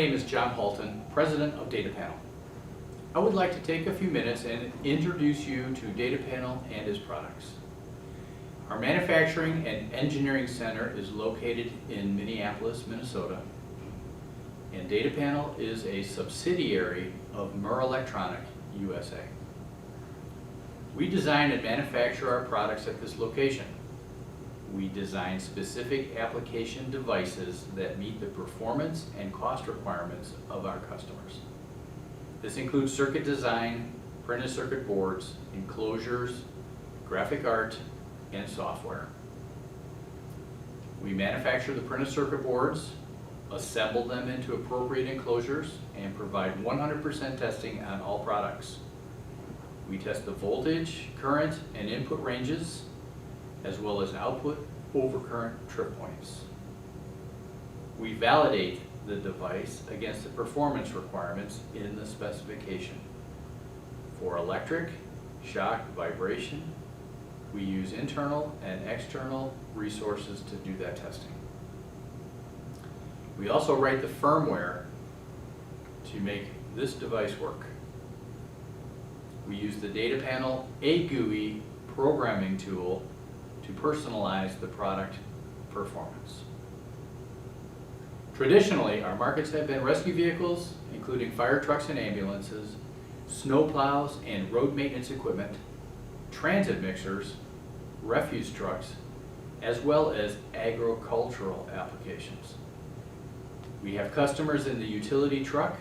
name is Jon Haulton, President of DataPanel. I would like to take a few minutes and introduce you to DataPanel and its products. Our manufacturing and engineering center is located in Minneapolis, Minnesota, and DataPanel is a subsidiary of Murrelektronik, USA. We design and manufacture our products at this location. We design specific application devices that meet the performance and cost requirements of our customers. This includes circuit design, printed circuit boards, enclosures, graphic art, and software. We manufacture the printed circuit boards, assemble them into appropriate enclosures, and provide 100% testing on all products. We test the voltage, current, and input ranges, as well as output overcurrent trip points. We validate the device against the performance requirements in the specification. For electric, shock, vibration, we use internal and external resources to do that testing. We also write the firmware to make this device work. We use the DataPanel GUI programming tool to personalize the product performance. Traditionally, our markets have been rescue vehicles, including fire trucks and ambulances, snow plows and road maintenance equipment, transit mixers, refuse trucks, as well as agricultural applications. We have customers in the utility truck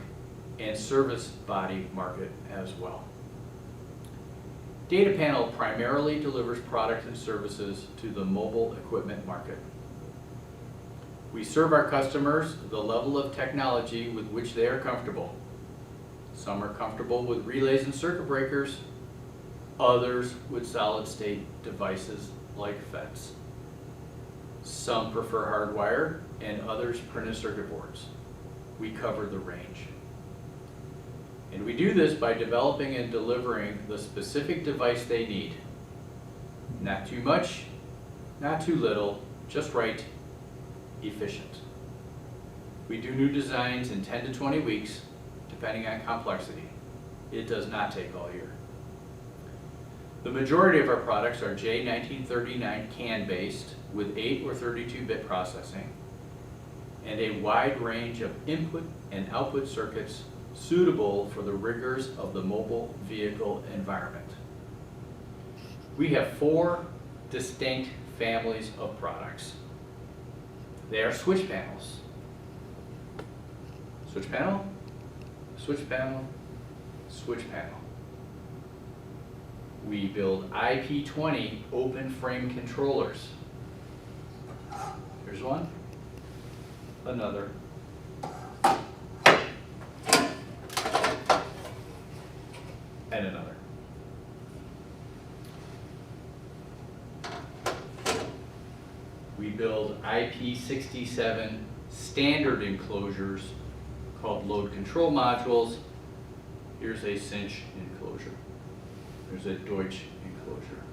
and service body market as well. DataPanel primarily delivers products and services to the mobile equipment market. We serve our customers the level of technology with which they are comfortable. Some are comfortable with relays and circuit breakers, others with solid-state devices like FETs. Some prefer hardwire, and others printed circuit boards. We cover the range. And we do this by developing and delivering the specific device they need. Not too much, not too little, just right, efficient. We do new designs in 10 to 20 weeks, depending on complexity. It does not take all year. The majority of our products are J1939 CAN-based with 8 or 32-bit processing and a wide range of input and output circuits suitable for the rigors of the mobile vehicle environment. We have 4 distinct families of products. They are switch panels. Switch panel, switch panel, switch panel. We build IP20 open frame controllers. Here's one, another, and another. We build IP67 standard enclosures called load control modules. Here's a cinch enclosure. There's a Deutsch enclosure.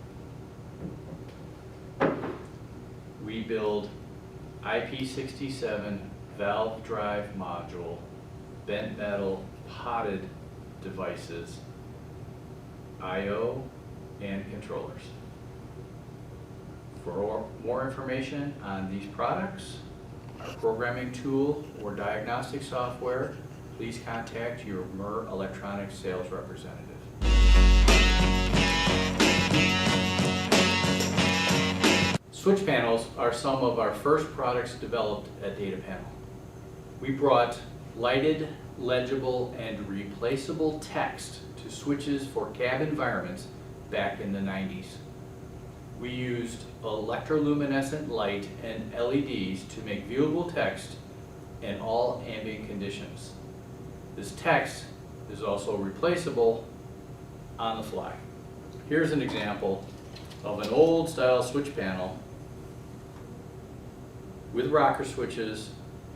We build IP67 valve drive module, bent metal potted devices, I/O, and controllers. For more information on these products, our programming tool, or diagnostic software, please contact your Murrelektronik sales representative. Switch panels are some of our first products developed at DataPanel. We brought lighted, legible, and replaceable text to switches for cab environments back in the 90s. We used electroluminescent light and LEDs to make viewable text in all ambient conditions. This text is also replaceable on the fly. Here's an example of an old style switch panel with rocker switches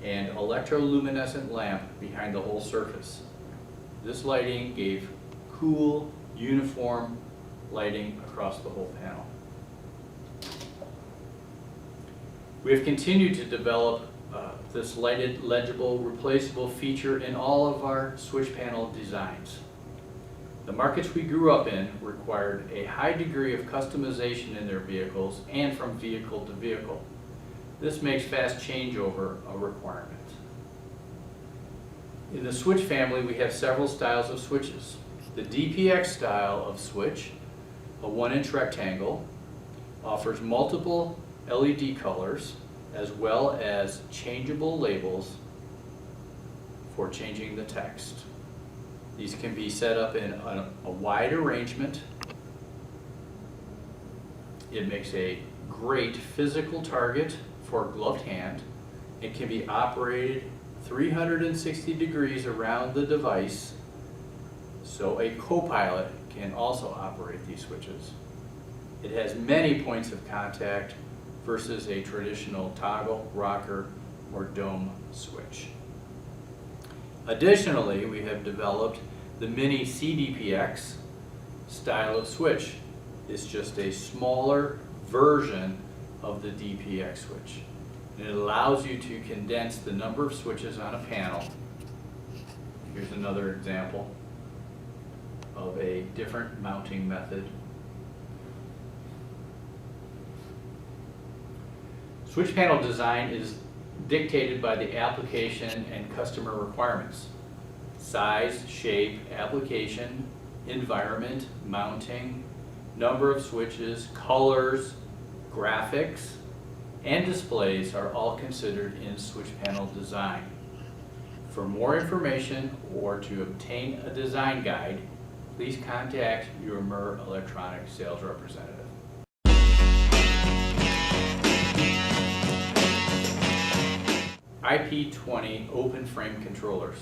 and electroluminescent lamp behind the whole surface. This lighting gave cool, uniform lighting across the whole panel. We have continued to develop this lighted, legible, replaceable feature in all of our switch panel designs. The markets we grew up in required a high degree of customization in their vehicles and from vehicle to vehicle. This makes fast changeover a requirement. In the switch family, we have several styles of switches. The DPX style of switch, a 1-inch rectangle, offers multiple LED colors as well as changeable labels for changing the text. These can be set up in a wide arrangement. It makes a great physical target for a gloved hand. It can be operated 360 degrees around the device, so a co-pilot can also operate these switches. It has many points of contact versus a traditional toggle, rocker, or dome switch. Additionally, we have developed the mini CDPX style of switch. It's just a smaller version of the DPX switch. And it allows you to condense the number of switches on a panel. Here's another example of a different mounting method. Switch panel design is dictated by the application and customer requirements. Size, shape, application, environment, mounting, number of switches, colors, graphics, and displays are all considered in switch panel design. For more information or to obtain a design guide, please contact your Murrelektronik sales representative. IP20 open frame controllers.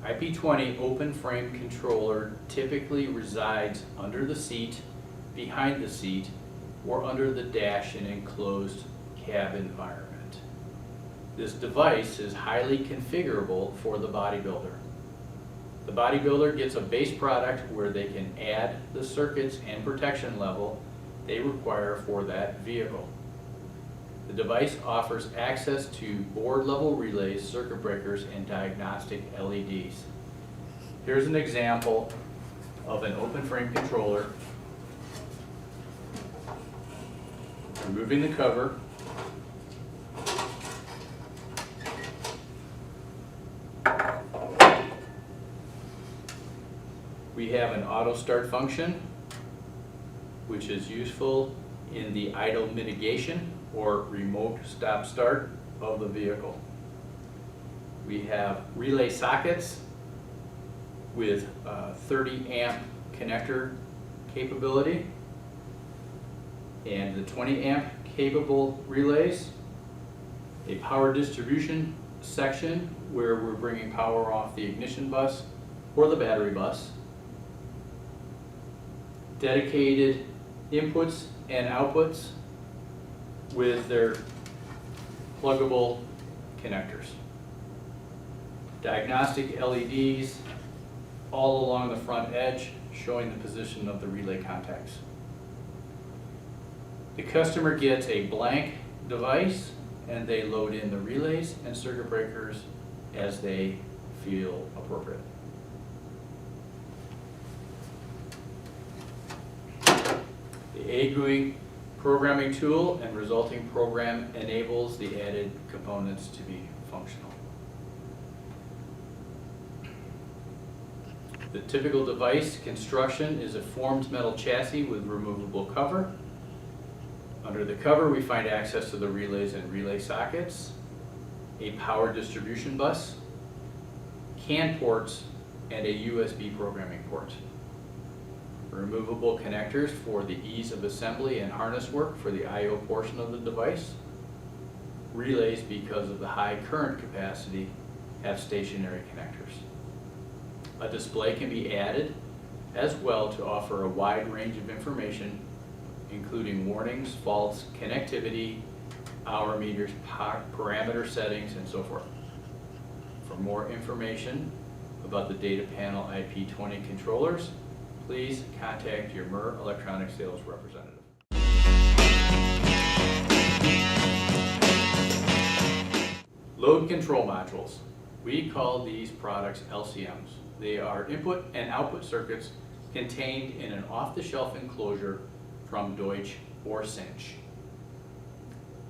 IP20 open frame controller typically resides under the seat, behind the seat, or under the dash in an enclosed cab environment. This device is highly configurable for the bodybuilder. The bodybuilder gets a base product where they can add the circuits and protection level they require for that vehicle. The device offers access to board level relays, circuit breakers, and diagnostic LEDs. Here's an example of an open frame controller. Removing the cover. We have an auto start function, which is useful in the idle mitigation or remote stop start of the vehicle. We have relay sockets with 30 amp connector capability and the 20 amp capable relays, a power distribution section where we're bringing power off the ignition bus or the battery bus, dedicated inputs and outputs with their pluggable connectors. Diagnostic LEDs all along the front edge showing the position of the relay contacts. The customer gets a blank device and they load in the relays and circuit breakers as they feel appropriate. The AGUI programming tool and resulting program enables the added components to be functional. The typical device construction is a formed metal chassis with removable cover. Under the cover we find access to the relays and relay sockets, a power distribution bus, CAN ports, and a USB programming port. Removable connectors for the ease of assembly and harness work for the I/O portion of the device. Relays, because of the high current capacity, have stationary connectors. A display can be added as well to offer a wide range of information, including warnings, faults, connectivity, hour meters, parameter settings, and so forth. For more information about the data panel IP20 controllers, please contact your Murrelektronik sales representative. Load control modules. We call these products LCMs. They are input and output circuits contained in an off-the-shelf enclosure from Deutsch or Cinch.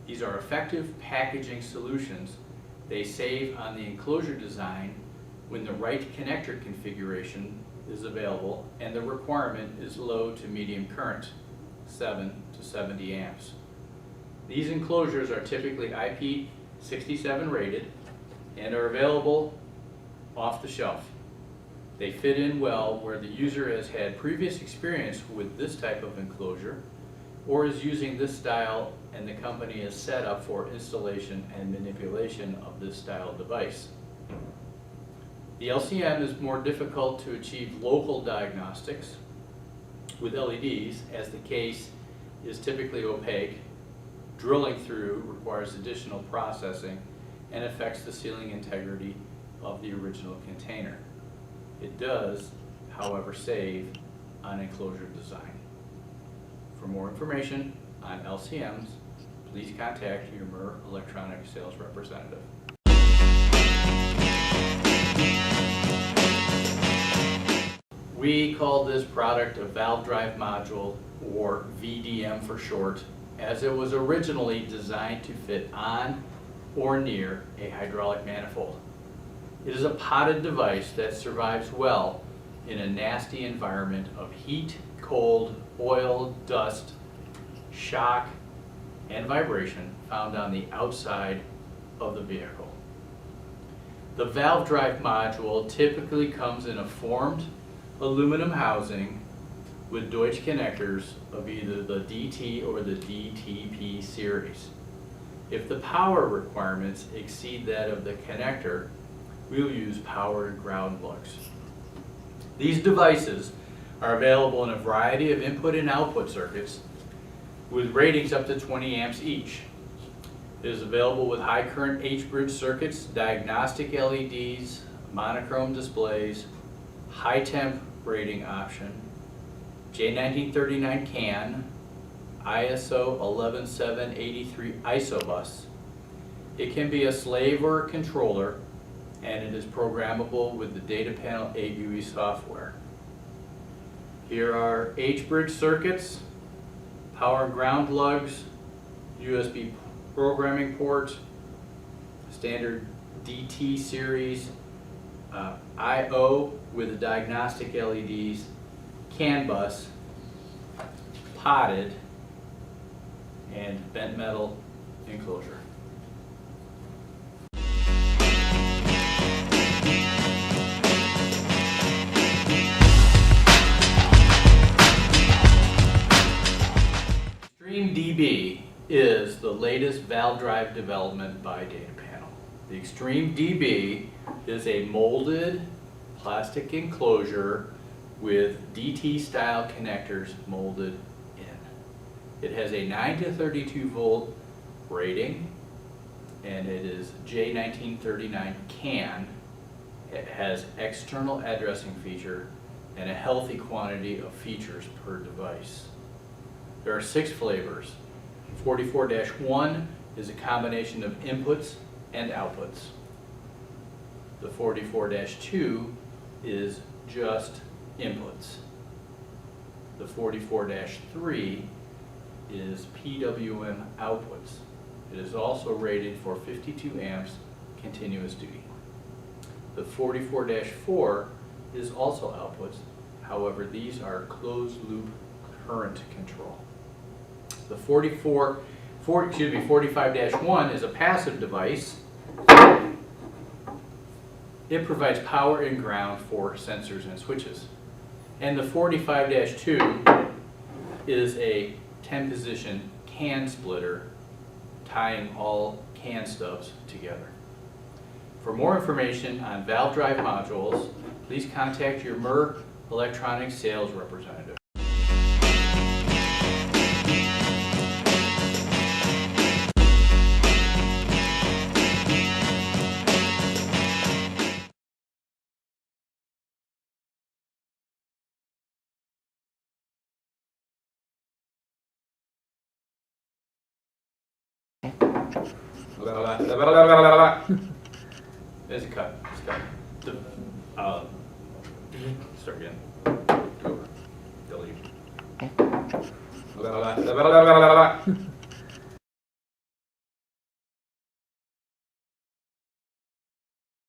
These are effective packaging solutions. They save on the enclosure design when the right connector configuration is available and the requirement is low to medium current, 7 to 70 amps. These enclosures are typically IP67 rated and are available off the shelf. They fit in well where the user has had previous experience with this type of enclosure or is using this style and the company is set up for installation and manipulation of this style device. The LCM is more difficult to achieve local diagnostics with LEDs as the case is typically opaque. Drilling through requires additional processing and affects the sealing integrity of the original container. It does, however, save on enclosure design. For more information on LCMs, please contact your Murrelektronik sales representative. We call this product a valve drive module, or VDM for short, as it was originally designed to fit on or near a hydraulic manifold. It is a potted device that survives well in a nasty environment of heat, cold, oil, dust, shock, and vibration found on the outside of the vehicle. The valve drive module typically comes in a formed aluminum housing with Deutsch connectors of either the DT or the DTP series. If the power requirements exceed that of the connector, we'll use power and ground lugs. These devices are available in a variety of input and output circuits with ratings up to 20 amps each. It is available with high current H-bridge circuits, diagnostic LEDs, monochrome displays, high temp rating option, J1939 CAN, ISO 11783 ISOBus. It can be a slave or a controller, and it is programmable with the data panel AUE software. Here are H-bridge circuits, power and ground lugs, USB programming port, standard DT series, I/O with the diagnostic LEDs, CAN bus, potted, and bent metal enclosure. Extreme DB is the latest valve drive development by Data Panel. The Extreme DB is a molded plastic enclosure with DT style connectors molded in. It has a 9 to 32 volt rating and it is J1939 CAN. It has external addressing feature and a healthy quantity of features per device. There are 6 flavors. 44-1 is a combination of inputs and outputs. The 44-2 is just inputs. The 44-3 is PWM outputs. It is also rated for 52 amps continuous duty. The 44-4 is also outputs. However, these are closed loop current control. The 45-1 is a passive device. It provides power and ground for sensors and switches. And the 45-2 is a 10-position CAN splitter tying all CAN stubs together. For more information on valve drive modules, please contact your Murrelektronik sales representative. There's a cut. It's cut. Start again. Go over. Delete.